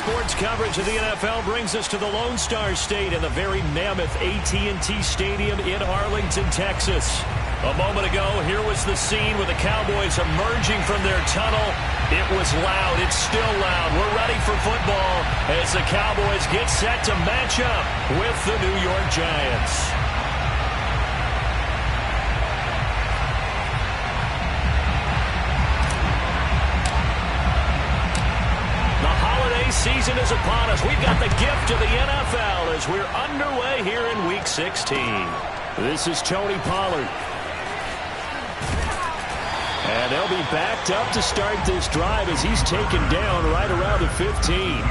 sports coverage of the NFL brings us to the Lone Star State in the very mammoth AT&T Stadium in Arlington, Texas. A moment ago, here was the scene with the Cowboys emerging from their tunnel. It was loud. It's still loud. We're ready for football as the Cowboys get set to match up with the New York Giants. Season is upon us. We've got the gift of the NFL as we're underway here in Week 16. This is Tony Pollard. And they'll be backed up to start this drive as he's taken down right around the 15.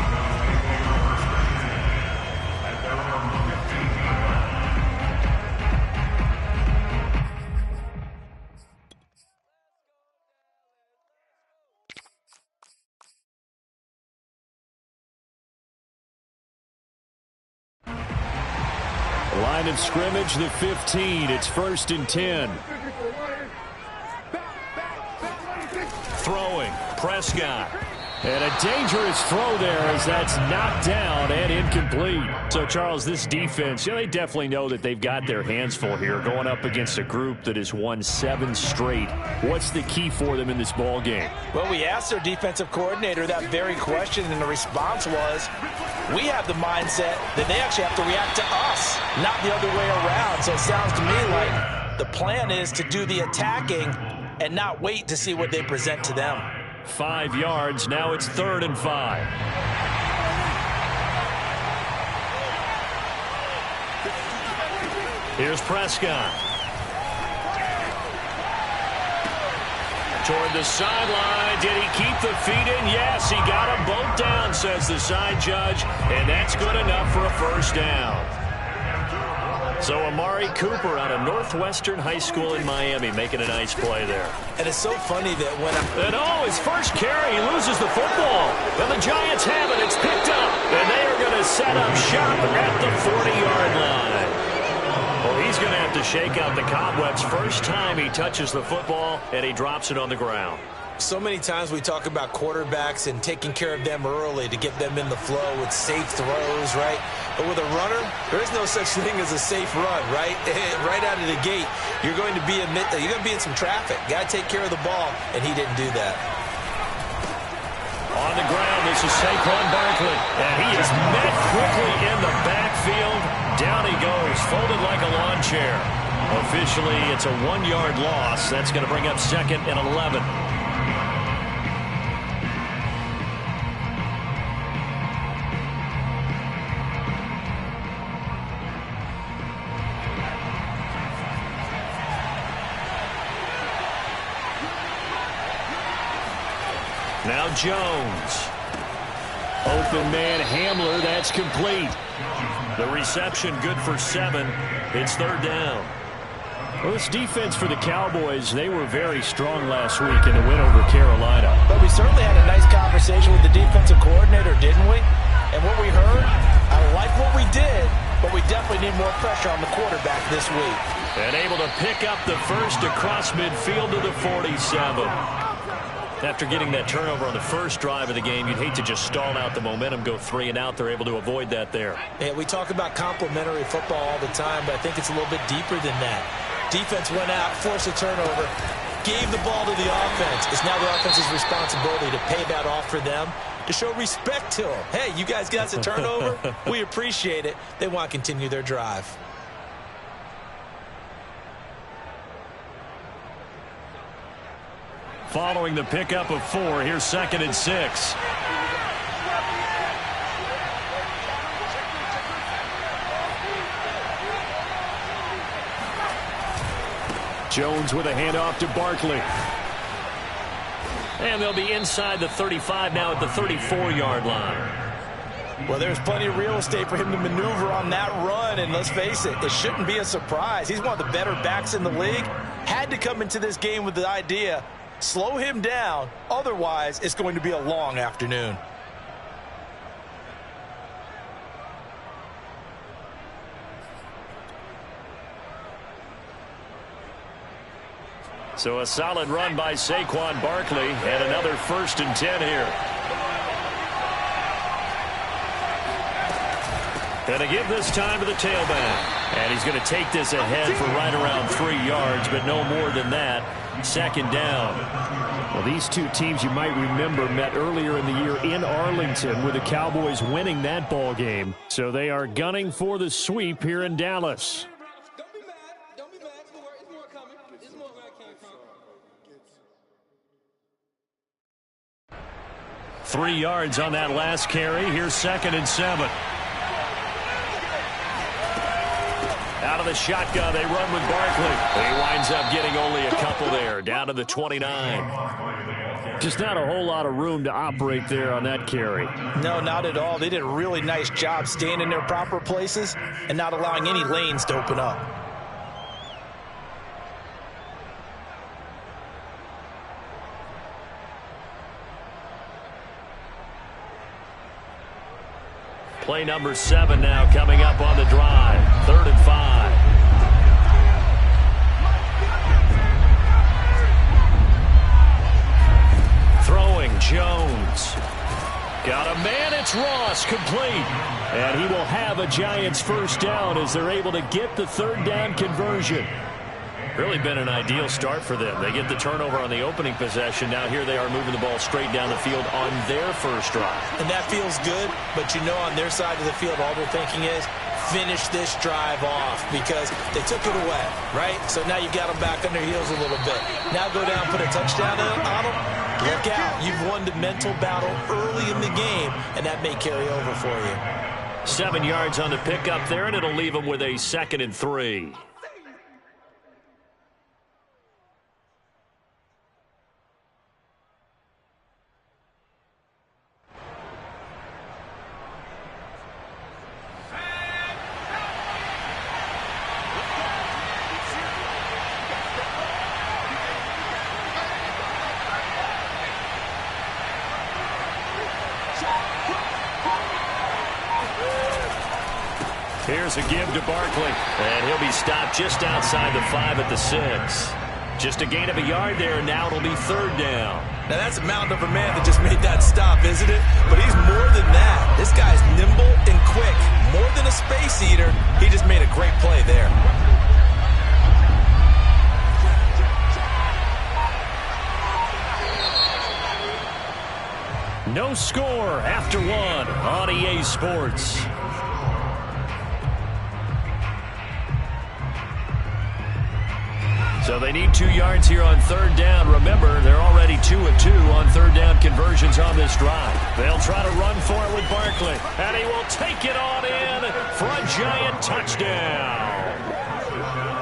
Line of scrimmage, the 15. It's 1st and 10. Throwing, Prescott. And a dangerous throw there as that's knocked down and incomplete. So, Charles, this defense, they definitely know that they've got their hands full here going up against a group that has won 7 straight. What's the key for them in this ball game? Well, we asked their defensive coordinator that very question, and the response was, we have the mindset that they actually have to react to us, not the other way around. So it sounds to me like the plan is to do the attacking and not wait to see what they present to them. 5 yards. Now it's 3rd and 5. Here's Prescott. Toward the sideline. Did he keep the feet in? Yes, he got them both down, says the side judge. And that's good enough for a 1st down. So Amari Cooper out of Northwestern High School in Miami making a nice play there. And it's so funny that when his first carry, he loses the football. And the Giants have it. It's picked up. And they are going to set up shop at the 40-yard line. Well, he's going to have to shake out the cobwebs first time he touches the football, and he drops it on the ground. So many times we talk about quarterbacks and taking care of them early to get them in the flow with safe throws, right? But with a runner, there is no such thing as a safe run, right? Right out of the gate, you're going to be in some traffic. Got to take care of the ball, and he didn't do that. On the ground, this is Saquon Barkley, and he is met quickly in the backfield. Down he goes, folded like a lawn chair. Officially, it's a 1-yard loss. That's going to bring up 2nd and 11. Now Jones. Open man Hamler, that's complete. The reception good for 7. It's 3rd down. Well, this defense for the Cowboys, they were very strong last week in the win over Carolina. But we certainly had a nice conversation with the defensive coordinator, didn't we? And what we heard, I like what we did, but we definitely need more pressure on the quarterback this week. And able to pick up the 1st across midfield to the 47. After getting that turnover on the first drive of the game, you'd hate to just stall out the momentum, go 3 and out. They're able to avoid that there. Yeah, we talk about complementary football all the time, but I think it's a little bit deeper than that. Defense went out, forced a turnover, gave the ball to the offense. It's now the offense's responsibility to pay that off for them, to show respect to them. Hey, you guys got a turnover? We appreciate it. They want to continue their drive. Following the pickup of 4, here's 2nd and 6. Jones with a handoff to Barkley. And they'll be inside the 35 now at the 34-yard line. Well, there's plenty of real estate for him to maneuver on that run, and let's face it, it shouldn't be a surprise. He's one of the better backs in the league. Had to come into this game with the idea, slow him down, otherwise it's going to be a long afternoon. So a solid run by Saquon Barkley and another 1st and 10 here. Gonna give this time to the tailback. And he's going to take this ahead for right around 3 yards, but no more than that. Second down. Well, these two teams, you might remember, met earlier in the year in Arlington with the Cowboys winning that ball game. So they are gunning for the sweep here in Dallas. Don't be mad. Don't be mad. It's more coming. It's more where I came from. 3 yards on that last carry. Here's 2nd and 7. Out of the shotgun, they run with Barkley. He winds up getting only a couple there, down to the 29. Just not a whole lot of room to operate there on that carry. No, not at all. They did a really nice job staying in their proper places and not allowing any lanes to open up. Play number 7 now coming up on the drive. 3rd and 5. Throwing Jones. Got a man, it's Ross, complete. And he will have a Giants first down as they're able to get the 3rd down conversion. Really been an ideal start for them. They get the turnover on the opening possession. Now here they are moving the ball straight down the field on their first drive. And that feels good, but you know on their side of the field all they're thinking is finish this drive off because they took it away, right? So now you got them back on their heels a little bit. Now go down, put a touchdown on them. Look out. You've won the mental battle early in the game, and that may carry over for you. 7 yards on the pickup there, and it'll leave them with a 2nd and 3. Here's a give to Barkley, and he'll be stopped just outside the 5 at the 6. Just a gain of a yard there, and now it'll be 3rd down. Now that's a mountain of a man that just made that stop, isn't it? But he's more than that. This guy's nimble and quick. More than a space eater, he just made a great play there. No score after 1 on EA Sports. So they need 2 yards here on 3rd down. Remember, they're already 2 of 2 on 3rd down conversions on this drive. They'll try to run for it with Barkley, and he will take it on in for a Giant touchdown.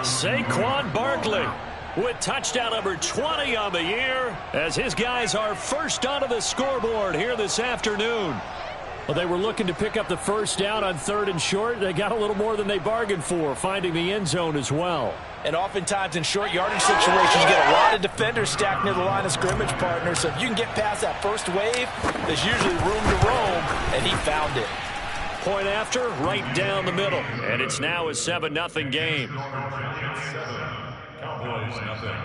Saquon Barkley with touchdown number 20 on the year as his guys are first onto the scoreboard here this afternoon. Well, they were looking to pick up the first down on 3rd and short. They got a little more than they bargained for, finding the end zone as well. And oftentimes in short yardage situations, you get a lot of defenders stacked near the line of scrimmage, partner. So if you can get past that first wave, there's usually room to roam, and he found it. Point after, right down the middle. And it's now a 7-0 game. Cowboys, nothing.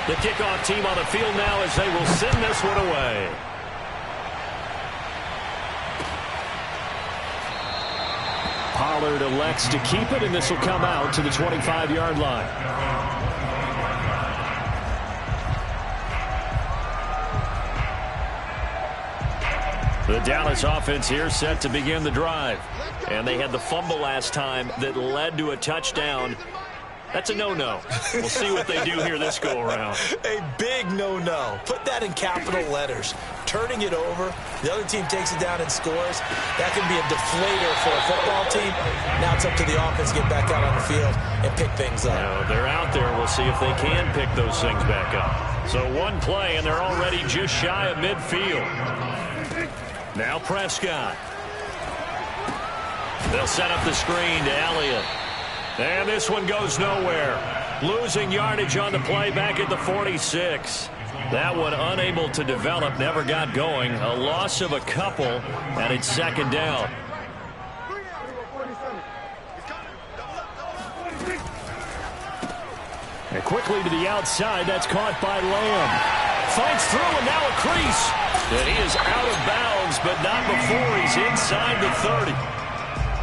The kickoff team on the field now as they will send this one away. Pollard elects to keep it, and this will come out to the 25-yard line. The Dallas offense here set to begin the drive. And they had the fumble last time that led to a touchdown. That's a no-no. We'll see what they do here this go-around. A big no-no. Put that in capital letters. Turning it over, the other team takes it down and scores. That can be a deflator for a football team. Now it's up to the offense to get back out on the field and pick things up. Now, they're out there. We'll see if they can pick those things back up. So one play, and they're already just shy of midfield. Now Prescott. They'll set up the screen to Elliott. And this one goes nowhere. Losing yardage on the play back at the 46. That one unable to develop, never got going. A loss of a couple, and it's 2nd down. And quickly to the outside, that's caught by Lamb. Finds through, and now a crease. And he is out of bounds, but not before he's inside the 30.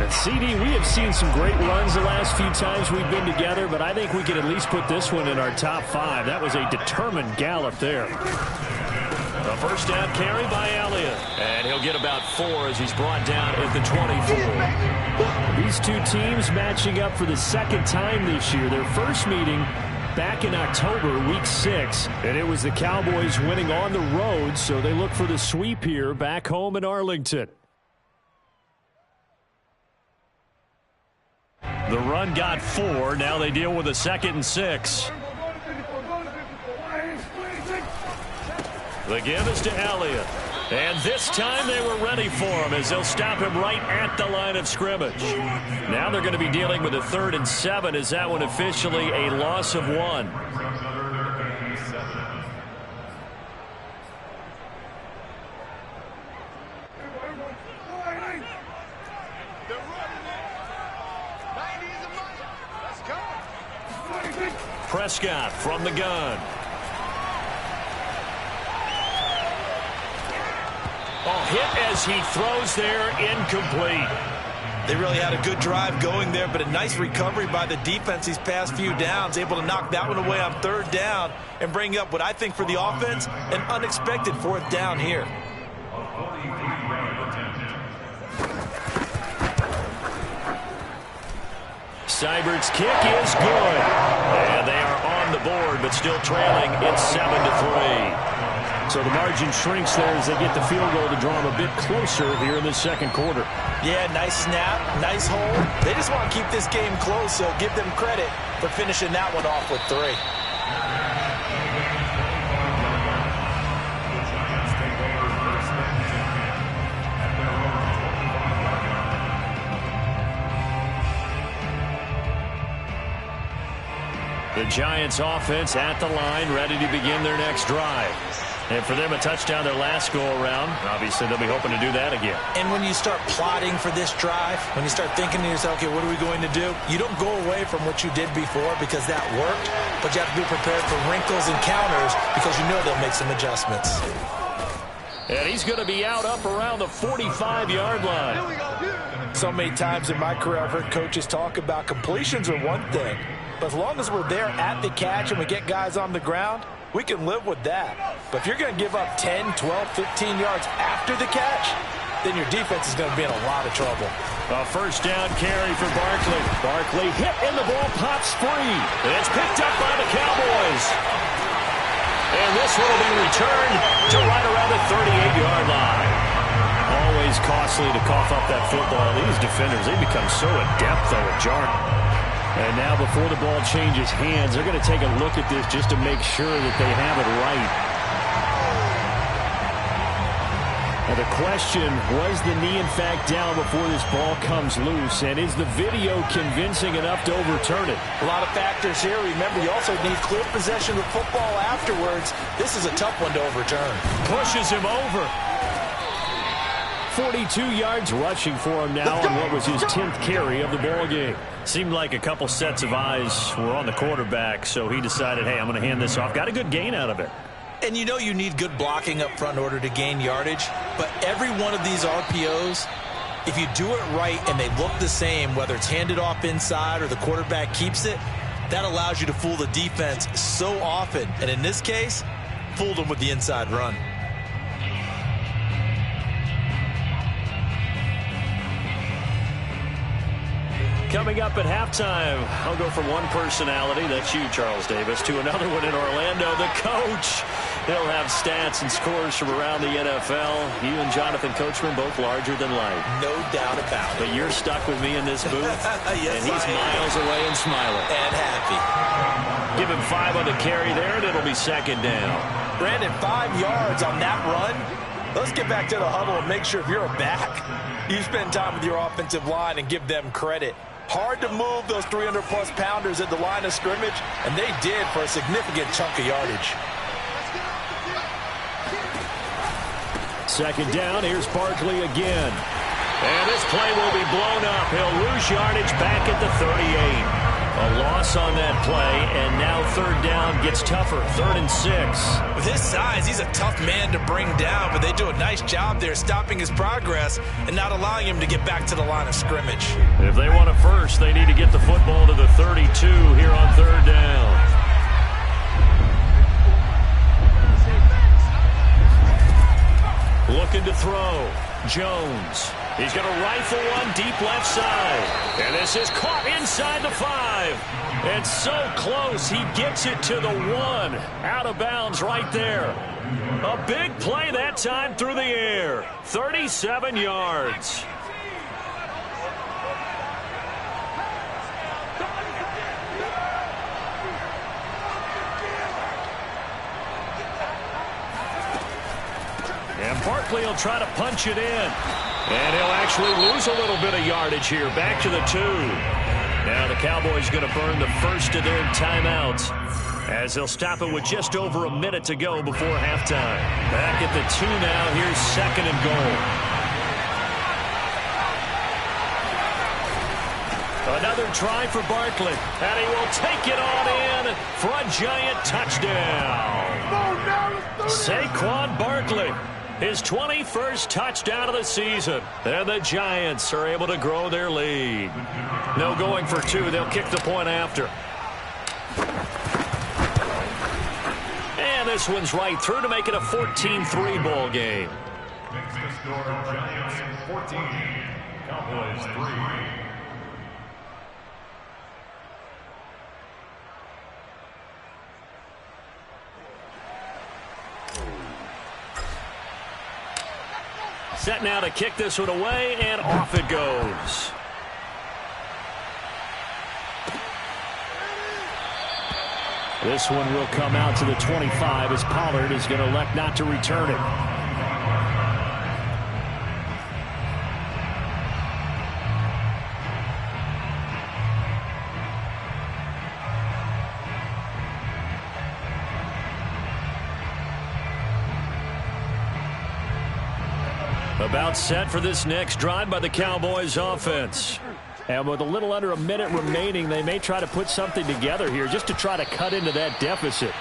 And CD, we have seen some great runs the last few times we've been together, but I think we could at least put this one in our top 5. That was a determined gallop there. A first down carry by Elliott. And he'll get about 4 as he's brought down at the 24. These two teams matching up for the second time this year. Their first meeting back in October, week 6, and it was the Cowboys winning on the road, so they look for the sweep here back home in Arlington. The run got 4. Now they deal with a 2nd and 6. The give is to Elliott. And this time they were ready for him as they'll stop him right at the line of scrimmage. Now they're going to be dealing with a 3rd and 7 as that one officially a loss of 1. Prescott from the gun. Hit as he throws there, incomplete. They really had a good drive going there, but a nice recovery by the defense these past few downs, able to knock that one away on 3rd down and bring up what I think for the offense, an unexpected 4th down here. Seibert's kick is good. And they are on the board, but still trailing. It's 7-3. So the margin shrinks there as they get the field goal to draw them a bit closer here in the second quarter. Yeah, nice snap, nice hold. They just want to keep this game close, so give them credit for finishing that one off with 3. The Giants offense at the line, ready to begin their next drive. And for them, a touchdown their last go-around. Obviously, they'll be hoping to do that again. And when you start plotting for this drive, when you start thinking to yourself, okay, what are we going to do? You don't go away from what you did before because that worked, but you have to be prepared for wrinkles and counters because you know they'll make some adjustments. And he's going to be out up around the 45-yard line. So many times in my career, I've heard coaches talk about completions are one thing, but as long as we're there at the catch and we get guys on the ground, we can live with that. But if you're going to give up 10, 12, 15 yards after the catch, then your defense is going to be in a lot of trouble. A first down carry for Barkley. Barkley hit and the ball pops free. It's picked up by the Cowboys. And this one will be returned to right around the 38-yard line. Always costly to cough up that football. These defenders, they become so adept, though, at jarring. And now before the ball changes hands, they're going to take a look at this just to make sure that they have it right. And the question, was the knee in fact down before this ball comes loose? And is the video convincing enough to overturn it? A lot of factors here. Remember, you also need clear possession of the football afterwards. This is a tough one to overturn. Pushes him over. 42 yards rushing for him now on what was his 10th carry of the ball game. Seemed like a couple sets of eyes were on the quarterback, so he decided, hey, I'm going to hand this off. Got a good gain out of it. And you know you need good blocking up front in order to gain yardage, but every one of these RPOs, if you do it right and they look the same, whether it's handed off inside or the quarterback keeps it, that allows you to fool the defense so often. And in this case, fooled them with the inside run. Coming up at halftime, I'll go from one personality, that's you, Charles Davis, to another one in Orlando, the coach. He'll have stats and scores from around the NFL. You and Jonathan Coachman, both larger than life. No doubt about it. But you're stuck with me in this booth, yes, and he's miles away and smiling. And happy. Give him 5 on the carry there, and it'll be second down. Brandon, 5 yards on that run. Let's get back to the huddle and make sure if you're a back, you spend time with your offensive line and give them credit. Hard to move those 300-plus pounders at the line of scrimmage, and they did for a significant chunk of yardage. Second down, here's Barkley again. And this play will be blown up. He'll lose yardage back at the 38. A loss on that play, and now third down gets tougher. 3rd and 6. With his size, he's a tough man to bring down, but they do a nice job there stopping his progress and not allowing him to get back to the line of scrimmage. If they want a first, they need to get the football to the 32 here on 3rd down. Looking to throw. Jones. He's going to rifle one deep left side. And this is caught inside the 5. And so close, he gets it to the 1. Out of bounds right there. A big play that time through the air. 37 yards. And Barkley will try to punch it in. And he'll actually lose a little bit of yardage here. Back to the 2. Now the Cowboys going to burn the first of their timeouts as they'll stop it with just over a minute to go before halftime. Back at the 2 now. Here's 2nd and goal. Another try for Barkley. And he will take it on in for a giant touchdown. Saquon Barkley. His 21st touchdown of the season. And the Giants are able to grow their lead. No going for 2. They'll kick the point after. And this one's right through to make it a 14-3 ball game. Next to score, Giants 14, Cowboys 3. Set now to kick this one away, and off it goes. This one will come out to the 25 as Pollard is going to elect not to return it. About set for this next drive by the Cowboys offense. And with a little under a minute remaining, they may try to put something together here just to try to cut into that deficit.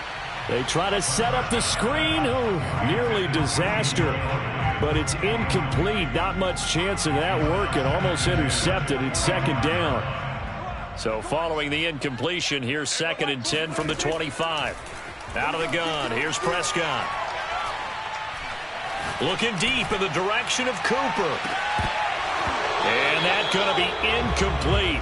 They try to set up the screen. Oh, nearly disaster. But it's incomplete. Not much chance of that working. Almost intercepted. It's 2nd down. So following the incompletion, here's 2nd and 10 from the 25. Out of the gun. Here's Prescott. Looking deep in the direction of Cooper. And that's going to be incomplete.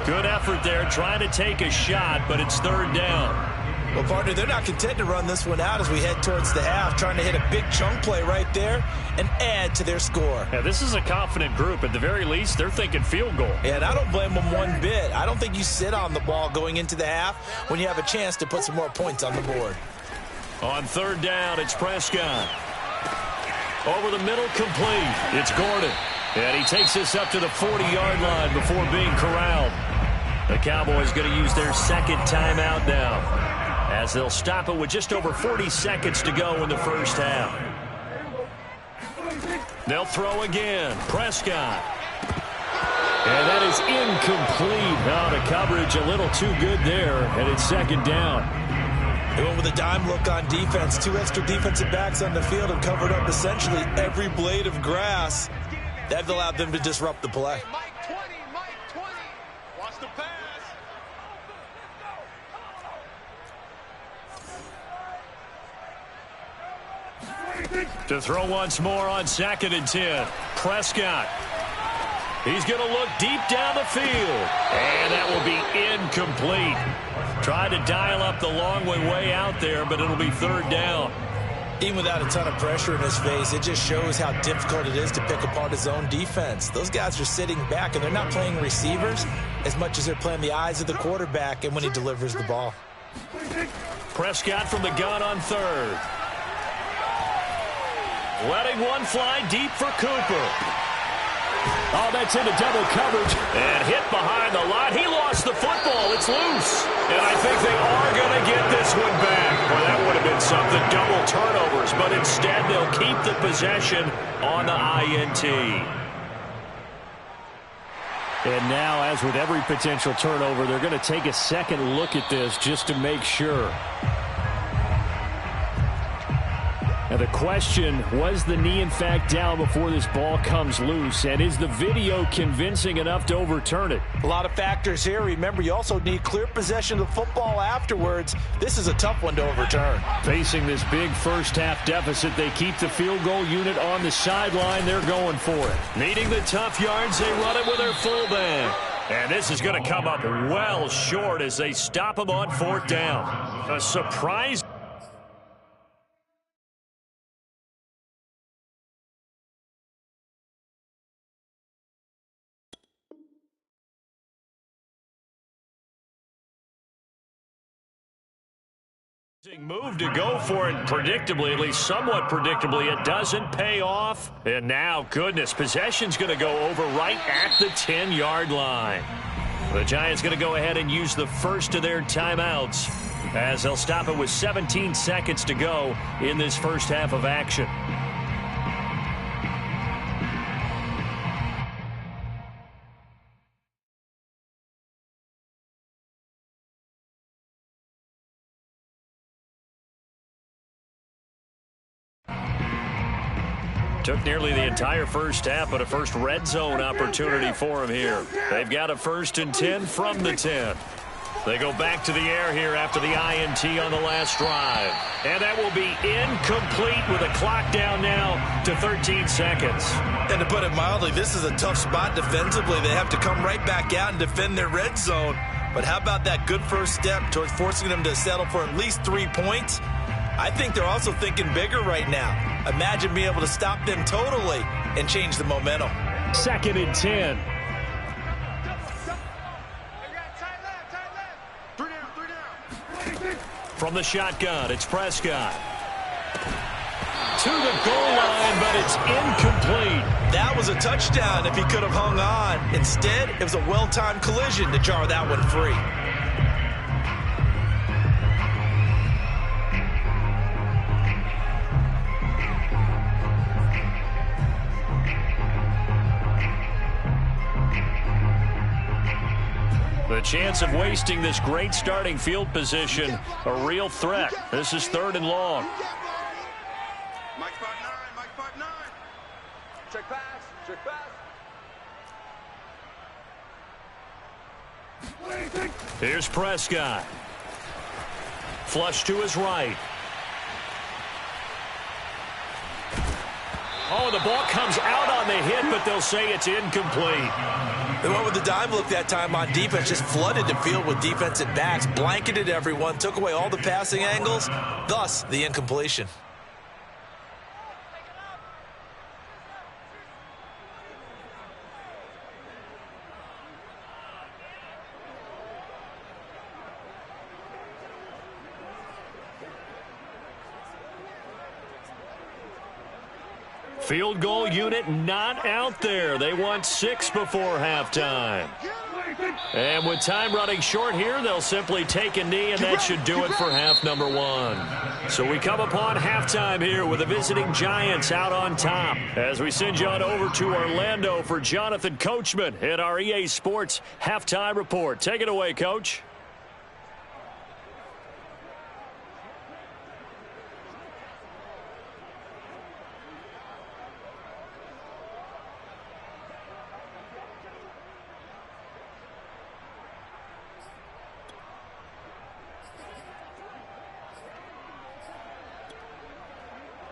Good effort there trying to take a shot, but it's 3rd down. Well, partner, they're not content to run this one out as we head towards the half, trying to hit a big chunk play right there and add to their score. Yeah, this is a confident group. At the very least, they're thinking field goal. Yeah, and I don't blame them one bit. I don't think you sit on the ball going into the half when you have a chance to put some more points on the board. On 3rd down, it's Prescott. Over the middle, complete. It's Gordon. And he takes this up to the 40-yard line before being corralled. The Cowboys going to use their 2nd timeout now, as they'll stop it with just over 40 seconds to go in the first half. They'll throw again. Prescott. And that is incomplete. Now the coverage a little too good there, and it's 2nd down. They went with a dime look on defense. 2 extra defensive backs on the field and covered up essentially every blade of grass. That allowed them to disrupt the play. Mike 20, Mike 20. Watch the pass. To throw once more on 2nd and 10. Prescott. He's going to look deep down the field. And that will be incomplete. Tried to dial up the long way out there, but it'll be 3rd down. Even without a ton of pressure in his face, it just shows how difficult it is to pick apart his own defense. Those guys are sitting back, and they're not playing receivers as much as they're playing the eyes of the quarterback and when he delivers the ball. Prescott from the gun on 3rd. Letting one fly deep for Cooper. Oh, that's into double coverage. And hit behind the line. He lost the football. It's loose. And I think they are going to get this one back. Well, that would have been something. Double turnovers. But instead, they'll keep the possession on the INT. And now, as with every potential turnover, they're going to take a second look at this just to make sure. Now the question, was the knee in fact down before this ball comes loose? And is the video convincing enough to overturn it? A lot of factors here. Remember, you also need clear possession of the football afterwards. This is a tough one to overturn. Facing this big first-half deficit, they keep the field goal unit on the sideline. They're going for it. Needing the tough yards, they run it with their fullback. And this is going to come up well short as they stop him on 4th down. A surprise. Move to go for it predictably, at least somewhat predictably. It doesn't pay off. And now, goodness, possession's going to go over right at the 10-yard line. The Giants going to go ahead and use the first of their timeouts as they'll stop it with 17 seconds to go in this first half of action. Took nearly the entire first half, but a first red zone opportunity for him here. They've got a 1st and 10 from the 10. They go back to the air here after the INT on the last drive. And that will be incomplete with a clock down now to 13 seconds. And to put it mildly, this is a tough spot defensively. They have to come right back out and defend their red zone. But how about that good first step towards forcing them to settle for at least 3 points? I think they're also thinking bigger right now. Imagine being able to stop them totally and change the momentum. 2nd and 10. From the shotgun, it's Prescott. To the goal line, but it's incomplete. That was a touchdown if he could have hung on. Instead, it was a well-timed collision to jar that one free. The chance of wasting this great starting field position, a real threat. This is 3rd and long. Mike spot 9, Mike spot 9. Check pass, check pass. Here's Prescott. Flush to his right. Oh, the ball comes out on the hit, but they'll say it's incomplete. They went with the dime look that time on defense, just flooded the field with defensive backs, blanketed everyone, took away all the passing angles, thus the incompletion. Field goal unit not out there. They want 6 before halftime. And with time running short here, they'll simply take a knee, and that should do it for half number 1. So we come upon halftime here with the visiting Giants out on top as we send you on over to Orlando for Jonathan Coachman at our EA Sports Halftime Report. Take it away, Coach.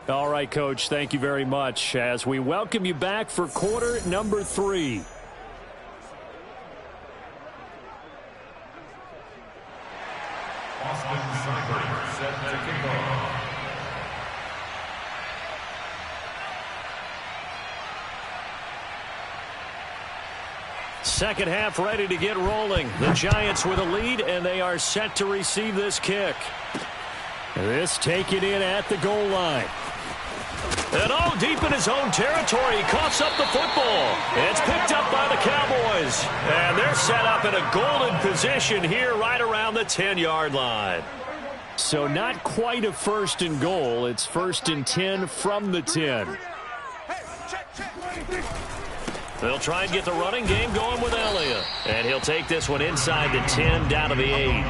All right, Coach, thank you very much as we welcome you back for quarter number 3. Austin Seibert set to kick off. Second half ready to get rolling. The Giants with a lead, and they are set to receive this kick. This taken in at the goal line. And all deep in his own territory, he coughs up the football. It's picked up by the Cowboys. And they're set up in a golden position here right around the 10-yard line. So not quite a 1st and goal. It's 1st and 10 from the 10. They'll try and get the running game going with Elliott. And he'll take this one inside the 10, down to the 8.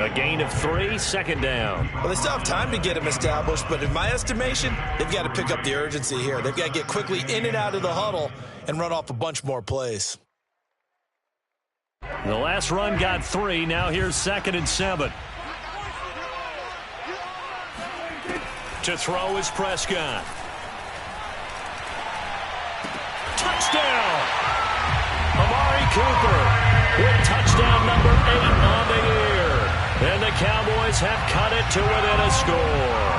A gain of 3, second down. Well, they still have time to get him established, but in my estimation, they've got to pick up the urgency here. They've got to get quickly in and out of the huddle and run off a bunch more plays. The last run got 3. Now here's 2nd and 7. To throw is Prescott. Touchdown! Amari Cooper with touchdown number 8 on the year. And the Cowboys have cut it to within a score.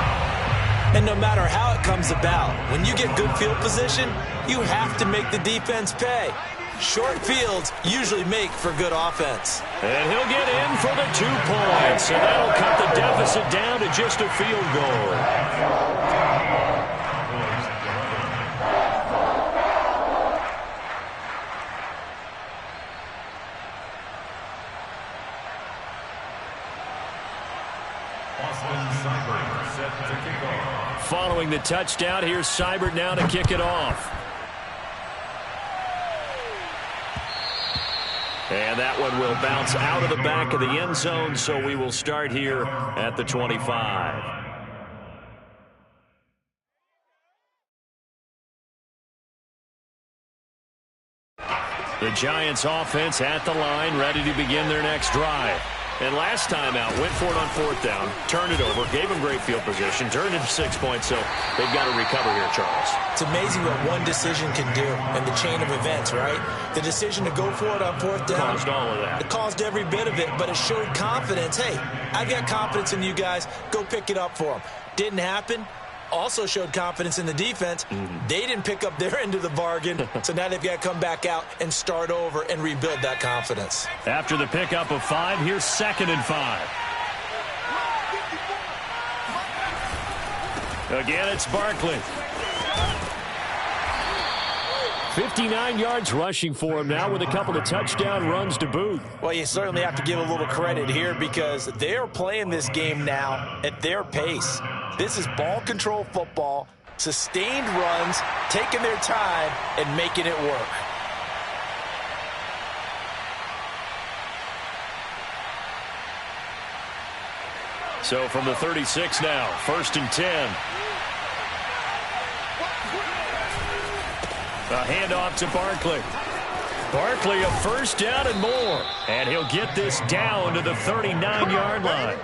And no matter how it comes about, when you get good field position, you have to make the defense pay. Short fields usually make for good offense. And he'll get in for the 2 points. And that'll cut the deficit down to just a field goal. Following the touchdown, here's Seibert now to kick it off. And that one will bounce out of the back of the end zone, so we will start here at the 25. The Giants offense at the line, ready to begin their next drive. And last time out, went for it on 4th down, turned it over, gave them great field position, turned it 6 points, so they've got to recover here, Charles. It's amazing what one decision can do in the chain of events, right? The decision to go for it on 4th down. Caused all of that. It caused every bit of it, but it showed confidence. Hey, I've got confidence in you guys. Go pick it up for them. Didn't happen. Also showed confidence in the defense. They didn't pick up their end of the bargain, so now they've got to come back out and start over and rebuild that confidence. After the pickup of 5, here's 2nd and 5. Again, it's Barkley. 59 yards rushing for him now with a couple of touchdown runs to boot. Well, you certainly have to give a little credit here because they're playing this game now at their pace. This is ball control football, sustained runs, taking their time, and making it work. So from the 36 now, 1st and 10. A handoff to Barkley. Barkley a 1st down and more. And he'll get this down to the 39-yard line.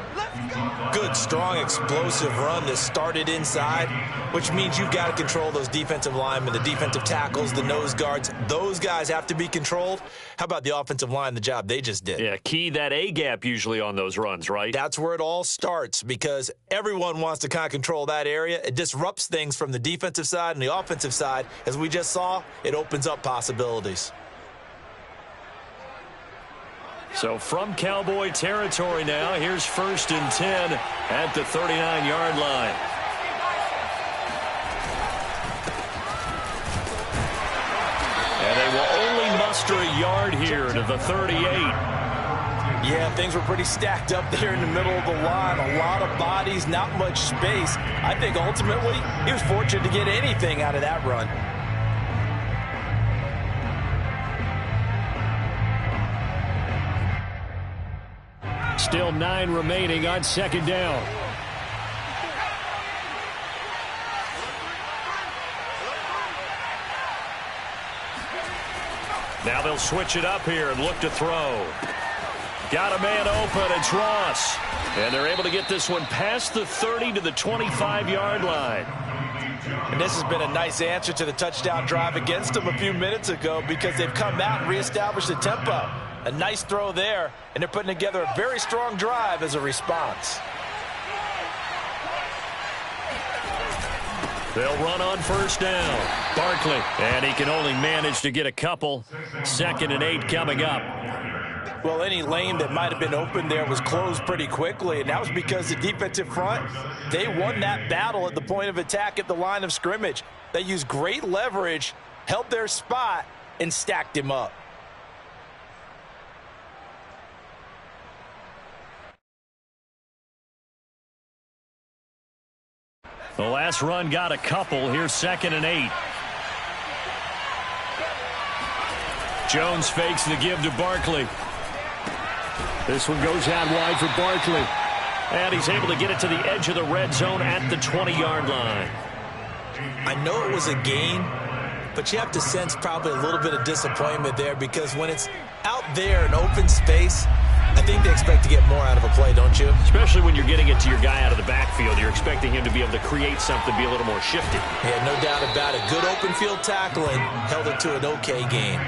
Good, strong, explosive run that started inside, which means you've got to control those defensive linemen, the defensive tackles, the nose guards. Those guys have to be controlled. How about the offensive line, the job they just did? Yeah, key that A-gap usually on those runs, right? That's where it all starts because everyone wants to kind of control that area. It disrupts things from the defensive side and the offensive side. As we just saw, it opens up possibilities. So from Cowboy territory now, here's 1st and 10 at the 39-yard line. And they will only muster a yard here to the 38. Yeah, things were pretty stacked up there in the middle of the line. A lot of bodies, not much space. I think ultimately he was fortunate to get anything out of that run. Still 9 remaining on 2nd down. Now they'll switch it up here and look to throw. Got a man open. It's Ross. And they're able to get this one past the 30 to the 25-yard line. And this has been a nice answer to the touchdown drive against them a few minutes ago because they've come out and reestablished the tempo. A nice throw there, and they're putting together a very strong drive as a response. They'll run on 1st down. Barkley, and he can only manage to get a couple. 2nd and 8 coming up. Well, any lane that might have been open there was closed pretty quickly, and that was because the defensive front, they won that battle at the point of attack at the line of scrimmage. They used great leverage, held their spot, and stacked him up. The last run got a couple. Here's 2nd and 8. Jones fakes the give to Barkley. This one goes out wide for Barkley. And he's able to get it to the edge of the red zone at the 20-yard line. I know it was a gain, but you have to sense probably a little bit of disappointment there because when it's out there in open space, I think they expect to get more out of a play, don't you? Especially when you're getting it to your guy out of the backfield. You're expecting him to be able to create something, be a little more shifty. Yeah, no doubt about it. Good open field tackling held it to an okay gain.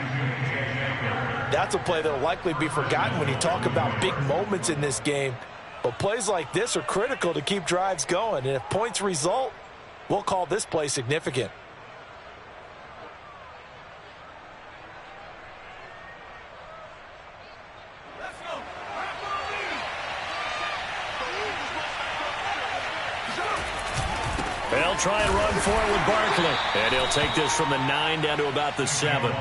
That's a play that will likely be forgotten when you talk about big moments in this game. But plays like this are critical to keep drives going. And if points result, we'll call this play significant. They'll try and run for it with Barkley. And he'll take this from the 9 down to about the 7.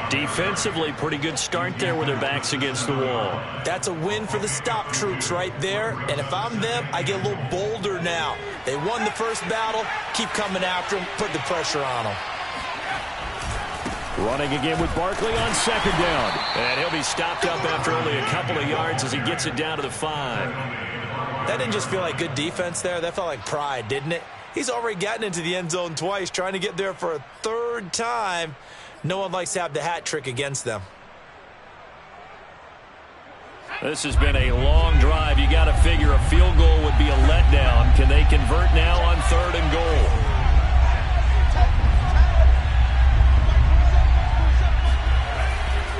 Defensively, pretty good start there with their backs against the wall. That's a win for the stop troops right there. And if I'm them, I get a little bolder now. They won the first battle. Keep coming after them. Put the pressure on them. Running again with Barkley on second down. And he'll be stopped up after only a couple of yards as he gets it down to the 5. That didn't just feel like good defense there. That felt like pride, didn't it? He's already gotten into the end zone twice, trying to get there for a third time. No one likes to have the hat trick against them. This has been a long drive. You got to figure a field goal would be a letdown. Can they convert now on 3rd and goal?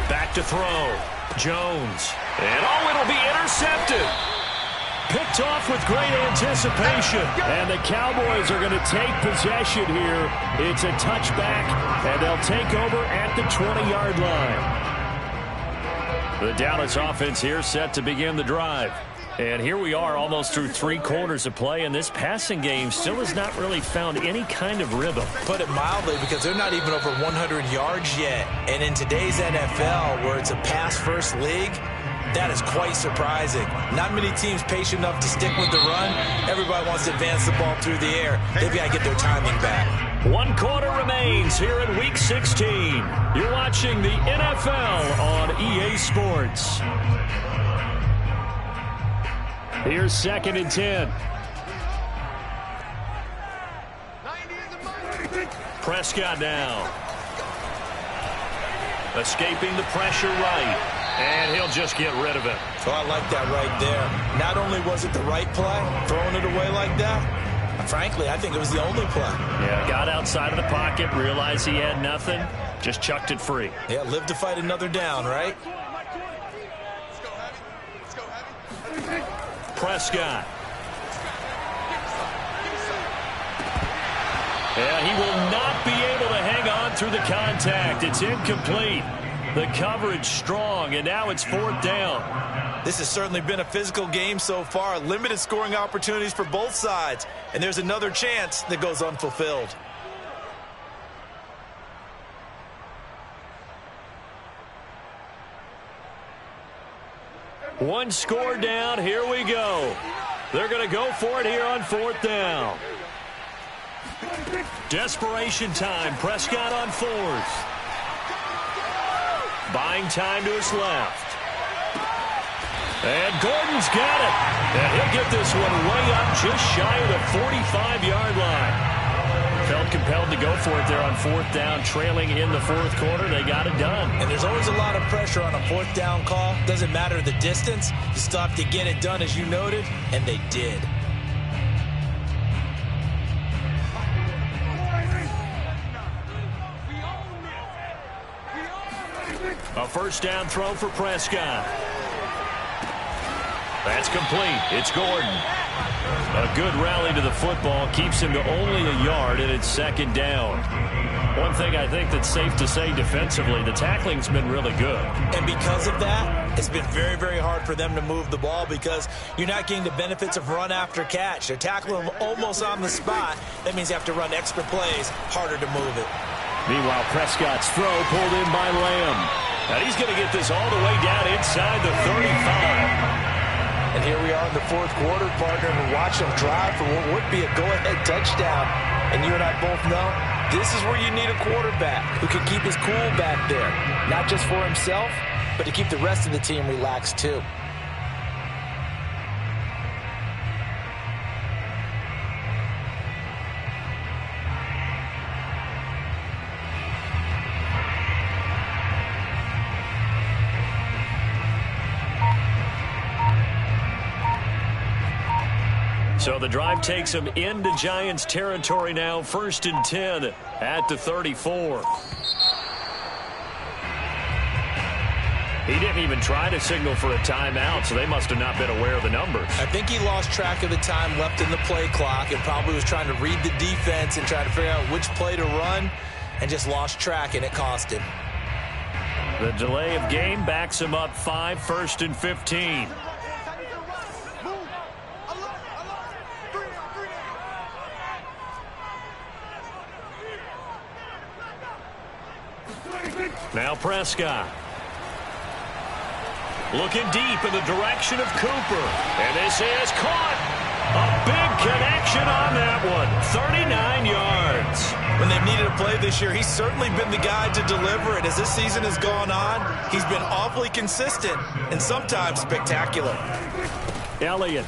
Back to throw. Jones. And it'll be intercepted. Picked off with great anticipation. And the Cowboys are going to take possession here. It's a touchback, and they'll take over at the 20-yard line. The Dallas offense here set to begin the drive. And here we are almost through 3 quarters of play, and this passing game still has not really found any kind of rhythm. Put it mildly, because they're not even over 100 yards yet. And in today's NFL, where it's a pass-first league, that is quite surprising. Not many teams patient enough to stick with the run. Everybody wants to advance the ball through the air. They've got to get their timing back. 1 quarter remains here in Week 16. You're watching the NFL on EA Sports. Here's 2nd and 10. Prescott now. Escaping the pressure right. And he'll just get rid of it. Oh, I like that right there. Not only was it the right play, throwing it away like that, frankly, I think it was the only play. Yeah, got outside of the pocket, realized he had nothing, just chucked it free. Yeah, live to fight another down, right? Prescott. Yeah, he will not be able to hang on through the contact. It's incomplete. The coverage strong, and now it's 4th down. This has certainly been a physical game so far. Limited scoring opportunities for both sides. And there's another chance that goes unfulfilled. One score down. Here we go. They're going to go for it here on 4th down. Desperation time. Prescott on 4th. Buying time to his left. And Gordon's got it. And he'll get this one way up just shy of the 45-yard line. Felt compelled to go for it there on 4th down, trailing in the 4th quarter. They got it done. And there's always a lot of pressure on a 4th down call. Doesn't matter the distance. You still have to get it done, as you noted, and they did. A 1st down throw for Prescott. That's complete. It's Gordon. A good rally to the football keeps him to only a yard, and it's 2nd down. One thing I think that's safe to say defensively, the tackling's been really good. And because of that, it's been very, very hard for them to move the ball because you're not getting the benefits of run after catch. They're tackling them almost on the spot. That means you have to run extra plays, harder to move it. Meanwhile, Prescott's throw pulled in by Lamb. And he's going to get this all the way down inside the 35. And here we are in the 4th quarter, partner, and watch them drive for what would be a go-ahead touchdown. And you and I both know This is where you need a quarterback who can keep his cool back there. Not just for himself, but to keep the rest of the team relaxed too. So the drive takes him into Giants territory now, 1st and 10 at the 34. He didn't even try to signal for a timeout, so they must have not been aware of the numbers. I think he lost track of the time left in the play clock and probably was trying to read the defense and try to figure out which play to run and just lost track, and it cost him. The delay of game backs him up 5, 1st and 15. Now Prescott. Looking deep in the direction of Cooper. And this is caught. A big connection on that one. 39 yards. When they've needed a play this year, he's certainly been the guy to deliver it. As this season has gone on, he's been awfully consistent and sometimes spectacular. Elliott.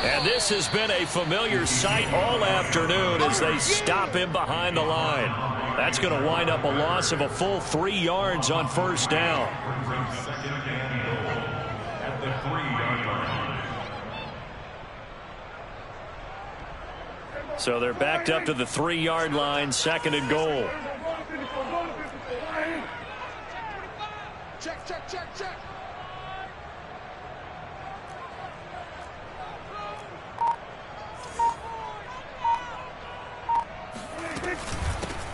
And this has been a familiar sight all afternoon as they stop him behind the line. That's going to wind up a loss of a full 3 yards on 1st down. At the 3-yard line. So they're backed up to the 3-yard line, 2nd and goal. Check, check, check, check.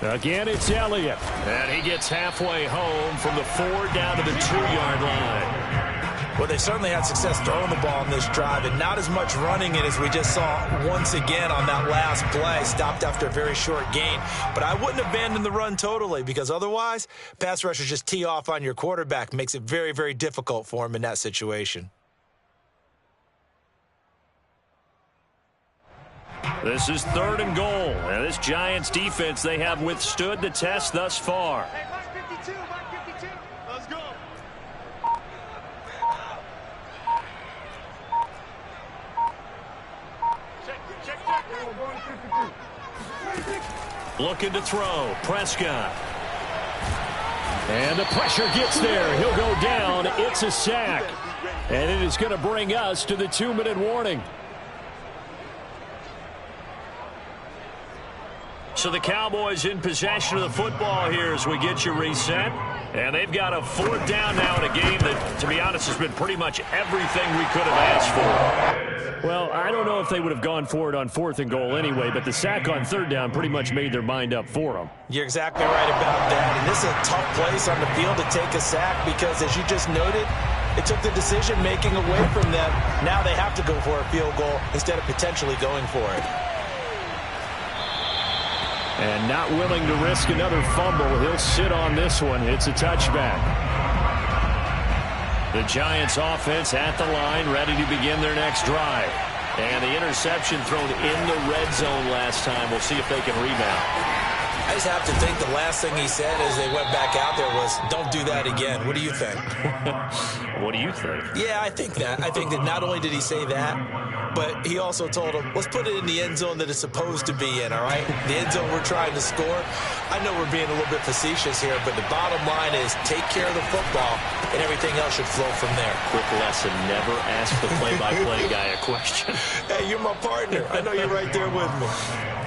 Again, it's Elliott. And he gets halfway home from the 4 down to the 2-yard line. Well, they certainly had success throwing the ball in this drive, and not as much running it as we just saw once again on that last play. Stopped after a very short gain. But I wouldn't abandon the run totally, because otherwise, pass rushers just tee off on your quarterback. Makes it very, very difficult for him in that situation. This is 3rd and goal. And this Giants defense, they have withstood the test thus far. Hey, Mike 52, Mike 52. Let's go. Check, check, check. Looking to throw. Prescott. And the pressure gets there. He'll go down. It's a sack. And it is going to bring us to the 2-minute warning. So the Cowboys in possession of the football here as we get you reset. And they've got a 4th down now in a game that, to be honest, has been pretty much everything we could have asked for. Well, I don't know if they would have gone for it on 4th and goal anyway, but the sack on 3rd down pretty much made their mind up for them. You're exactly right about that. And this is a tough place on the field to take a sack because, as you just noted, it took the decision-making away from them. Now they have to go for a field goal instead of potentially going for it. And not willing to risk another fumble. He'll sit on this one. It's a touchback. The Giants offense at the line, ready to begin their next drive. And the interception thrown in the red zone last time. We'll see if they can rebound. I just have to think the last thing he said as they went back out there was, don't do that again. What do you think? What do you think? Yeah, I think that. I think that not only did he say that, but he also told him, let's put it in the end zone that it's supposed to be in, all right? The end zone we're trying to score. I know we're being a little bit facetious here, but the bottom line is take care of the football, and everything else should flow from there. Quick lesson, never ask the play-by-play guy a question. Hey, you're my partner. I know you're right there with me.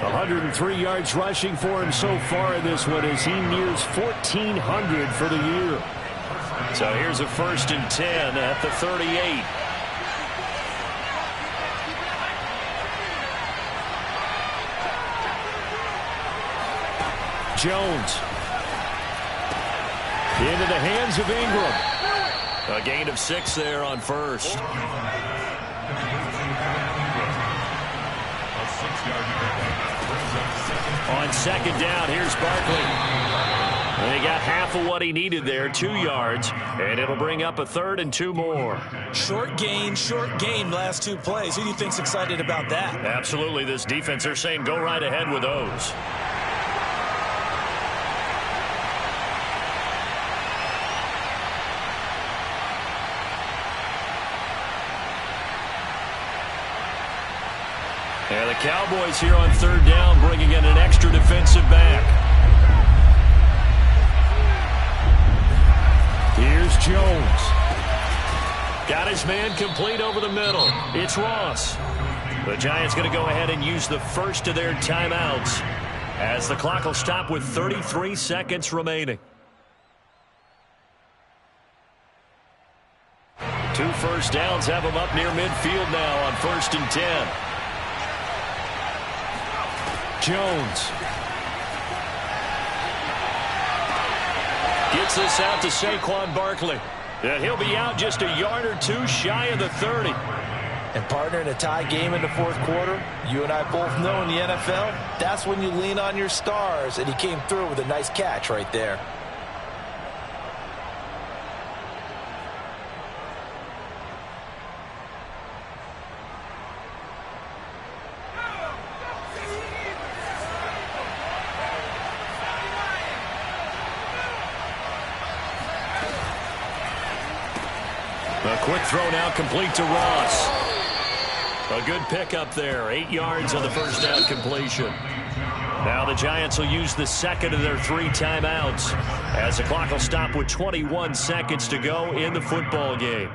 103 yards rushing for him so far in this one as he nears 1,400 for the year. So here's a 1st and 10 at the 38. Jones. Into the hands of Ingram. A gain of 6 there on 1st. A 6-yard pickup brings up 2nd. On 2nd down, here's Barkley. And he got half of what he needed there, 2 yards, and it'll bring up a 3rd and 2 more. Short gain, last 2 plays. Who do you think's excited about that? Absolutely, this defense, they're saying go right ahead with those. And the Cowboys here on 3rd down, bringing in an extra defensive back. Here's Jones. Got his man complete over the middle. It's Ross. The Giants going to go ahead and use the first of their timeouts as the clock will stop with 33 seconds remaining. 2 first downs have them up near midfield now on 1st and 10. Jones. Gets this out to Saquon Barkley. And he'll be out just a yard or 2 shy of the 30. And partner, in a tie game in the 4th quarter, you and I both know in the NFL, that's when you lean on your stars, and he came through with a nice catch right there. A quick throw now complete to Ross. A good pickup there. 8 yards on the first down completion. Now the Giants will use the second of their 3 timeouts as the clock will stop with 21 seconds to go in the football game.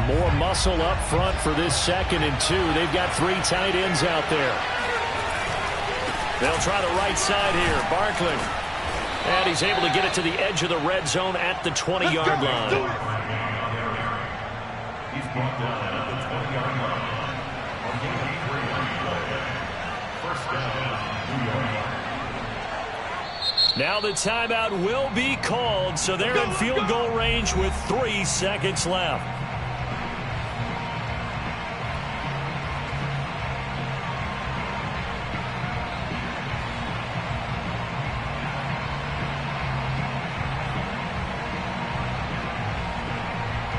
More muscle up front for this 2nd and 2. They've got 3 tight ends out there. They'll try the right side here. Barkley. And he's able to get it to the edge of the red zone at the 20-yard line. He's brought down at the 20-yard line. On game 3, first down, 2 yards. Now the timeout will be called, so they're in field goal range with 3 seconds left.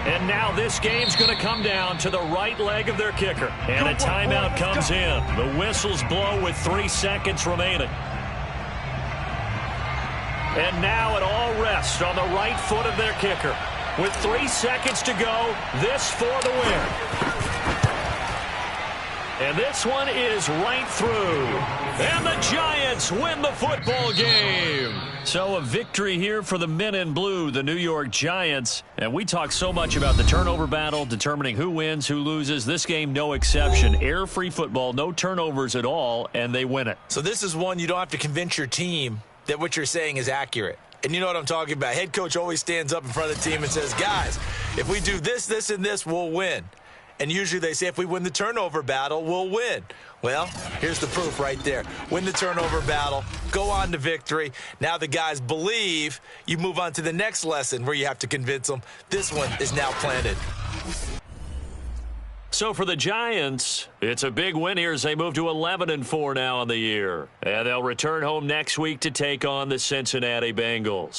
And now this game's going to come down to the right leg of their kicker. And a timeout comes in. The whistles blow with 3 seconds remaining. And now it all rests on the right foot of their kicker. With 3 seconds to go, this for the win. And this one is right through. And the Giants win the football game. So a victory here for the men in blue, the New York Giants. And we talk so much about the turnover battle, determining who wins, who loses. This game, no exception. Air-free football, no turnovers at all, and they win it. So this is one you don't have to convince your team that what you're saying is accurate. And you know what I'm talking about. Head coach always stands up in front of the team and says, guys, if we do this, this, and this, we'll win. And usually they say if we win the turnover battle, we'll win. Well, here's the proof right there. Win the turnover battle, go on to victory. Now the guys believe. You move on to the next lesson where you have to convince them. This one is now planted. So for the Giants, it's a big win here as they move to 11-4 now on the year. And they'll return home next week to take on the Cincinnati Bengals.